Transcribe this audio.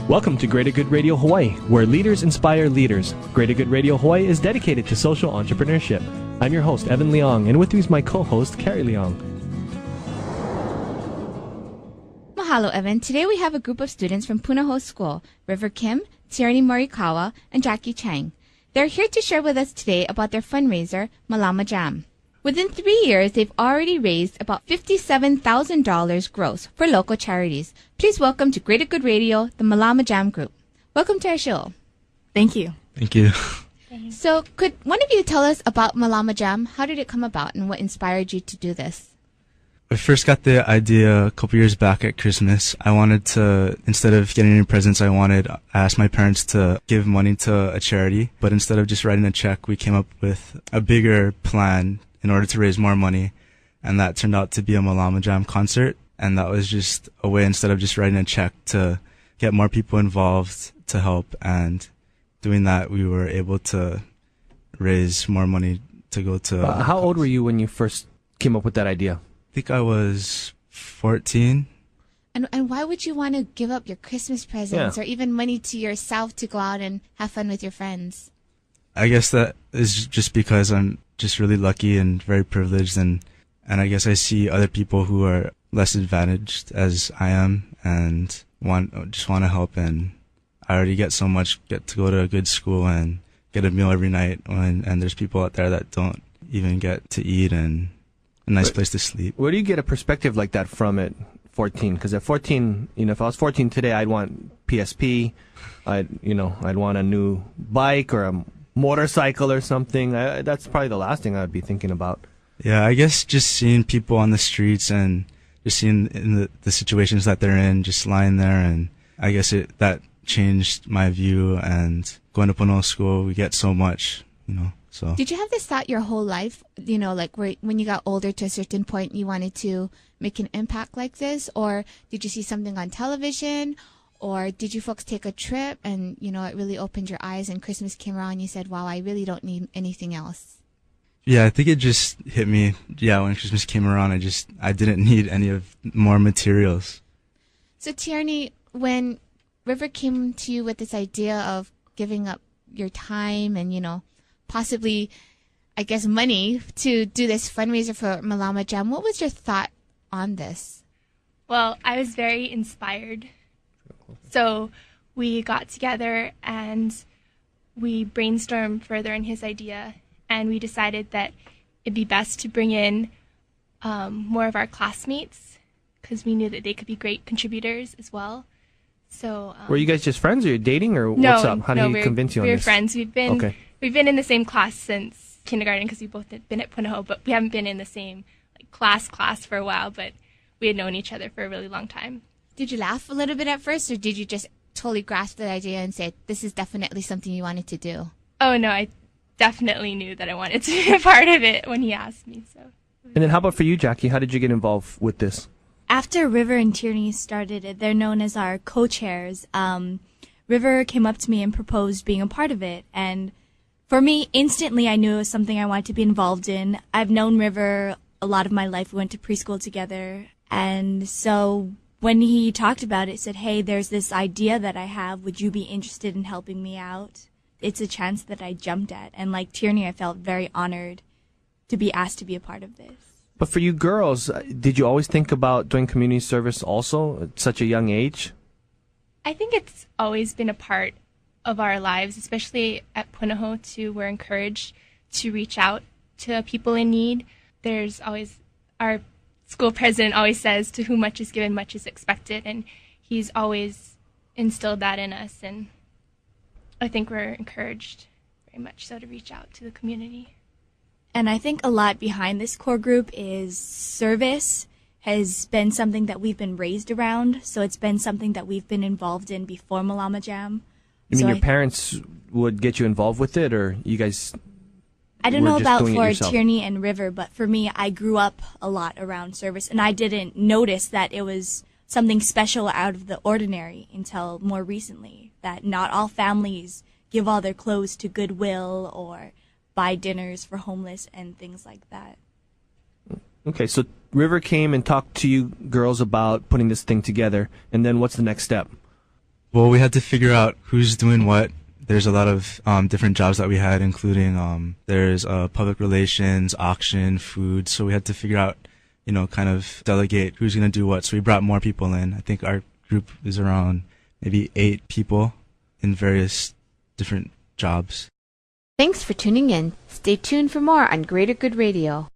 Welcome to Greater Good Radio Hawaii, where leaders inspire leaders. Greater Good Radio Hawaii is dedicated to social entrepreneurship. I'm your host, Evan Leong, and with me is my co-host, Carrie Leong. Mahalo, Evan. Today we have a group of students from Punahou School, River Kim, Tierney Morikawa, and Chang. They're here to share with us today about their fundraiser, Malama Jam. Within 3 years, they've already raised about $57,000 gross for local charities. Please welcome to Greater Good Radio, the Malama Jam group. Welcome to our show. Thank you. Thank you. So could one of you tell us about Malama Jam? How did it come about and what inspired you to do this? I first got the idea a couple years back at Christmas. I wanted to, instead of getting any presents, I asked my parents to give money to a charity. But instead of just writing a check, we came up with a bigger plan in order to raise more money. And that turned out to be a Malama Jam concert. And that was just a way, instead of just writing a check, to get more people involved to help. And doing that, we were able to raise more money to go to... How old were you when you first came up with that idea? I think I was 14. And why would you want to give up your Christmas presents or even money to yourself to go out and have fun with your friends? I guess that is just because I'm just really lucky and very privileged, and I guess I see other people who are less advantaged as I am and just want to help. And I already get to go to a good school and get a meal every night, and there's people out there that don't even get to eat and a nice place to sleep. Where do you get a perspective like that from at 14? Because at 14, if I was 14 today, I'd want PSP. I'd want a new bike or a motorcycle or something. That's probably the last thing I'd be thinking about. Yeah, I guess just seeing people on the streets and just seeing in the situations that they're in, just lying there, and I guess that changed my view. And going to Punahou School, we get so much, So. Did you have this thought your whole life, like when you got older to a certain point, you wanted to make an impact like this? Or did you see something on television? Or did you folks take a trip and, it really opened your eyes and Christmas came around and you said, wow, I really don't need anything else? Yeah, I think it just hit me. Yeah, when Christmas came around, I didn't need any of more materials. So Tierney, when River came to you with this idea of giving up your time and, possibly, I guess, money to do this fundraiser for Malama Jam, what was your thought on this? Well, I was very inspired. So we got together and we brainstormed further on his idea, and we decided that it'd be best to bring in more of our classmates because we knew that they could be great contributors as well. So were you guys just friends, or you dating, or what's up? How did he convince you on this? We're friends. We've been in the same class since kindergarten because we've both been at Punahou, but we haven't been in the same class for a while, but we had known each other for a really long time. Did you laugh a little bit at first, or did you just totally grasp the idea and say, this is definitely something you wanted to do? Oh, no, I definitely knew that I wanted to be a part of it when he asked me. So. And then how about for you, Jackie? How did you get involved with this? After River and Tierney started it, they're known as our co-chairs. River came up to me and proposed being a part of it. And for me, instantly, I knew it was something I wanted to be involved in. I've known River a lot of my life. We went to preschool together. And so when he talked about it, said, hey, there's this idea that I have. Would you be interested in helping me out? It's a chance that I jumped at. And like Tierney, I felt very honored to be asked to be a part of this. But for you girls, did you always think about doing community service also at such a young age? I think it's always been a part of our lives, especially at Punahou too. We're encouraged to reach out to people in need. There's always, our school president always says, to whom much is given, much is expected. And he's always instilled that in us. And I think we're encouraged very much so to reach out to the community. And I think a lot behind this core group is service has been something that we've been raised around. So it's been something that we've been involved in before Malama Jam. You mean your parents would get you involved with it, or you guys I don't know about for Tierney and River, but for me, I grew up a lot around service, and I didn't notice that it was something special out of the ordinary until more recently, that not all families give all their clothes to Goodwill or buy dinners for homeless and things like that. Okay, so River came and talked to you girls about putting this thing together, and then what's the next step? Well, we had to figure out who's doing what. There's a lot of different jobs that we had, including there's public relations, auction, food. So we had to figure out, kind of delegate who's going to do what. So we brought more people in. I think our group is around maybe 8 people in various different jobs. Thanks for tuning in. Stay tuned for more on Greater Good Radio.